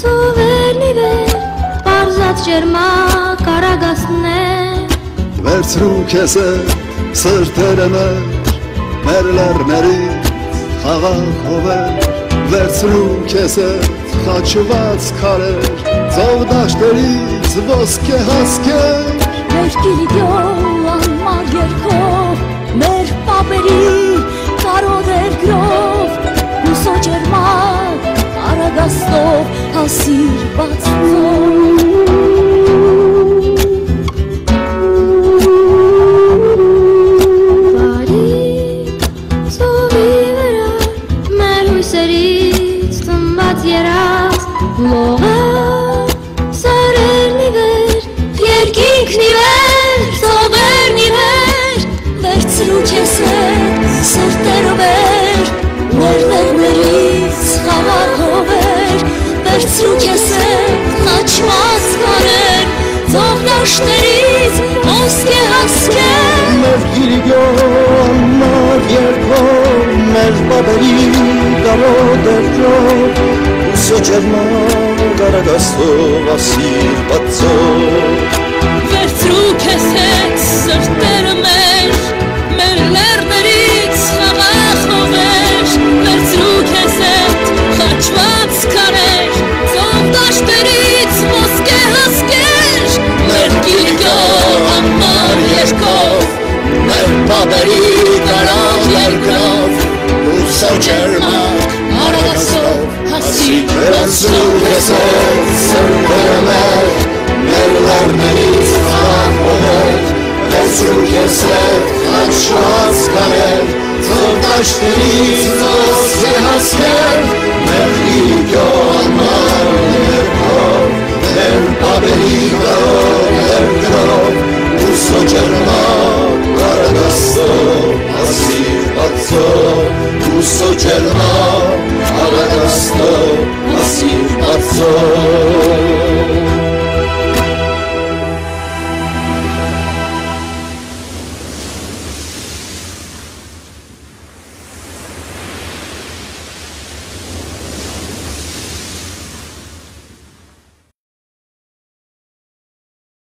ծովերնի վեր պարզած ջերմակ արագասներ Վերցրու քեզ սրտերը մեր լեռներից խաղաղ հովեր Վերցրու քեզ խաչված քարեր ծով դաշտերից ոսկե հասկեր Մեր Կիլիկիո անմար երգով մեր պապերի կարոտեր գրով հուսո ջերմակ արագաստով հասիր բացվող Լողա սարերնի վեր, երկինքնի վեր, ծովերնի վեր Վերցրու քեզ սրտերով էր, մեր լեռներից խաղաղ հովեր Վերցրու քեզ խաչված քարեր, ծով դաշտերից ոսկե հասկեր Մեր Կիլիկիո անմար երգով, մեր պապերի կարոտեր գրով Հուսո ջերմակ արագաստով ասիր բացող Վերցրու քեզ սրտերը մեր լեռներից խաղաղ հովեր Վերցրու քեզ խաչված քարեր, ծով դաշտերից ոսկե հասկեր Մեր Կիլիկիո անմար երգով, մեր պապերի կարոտեր գրով Հուսո ջերմակ արագաստով Վերցրու քեզ սրտերը մեր լեռներից խաղաղ հովեր Վերցրու քեզ խաչված քարեր ծով դաշտերից ոսկե հասկեր Մեր Կիլիկիո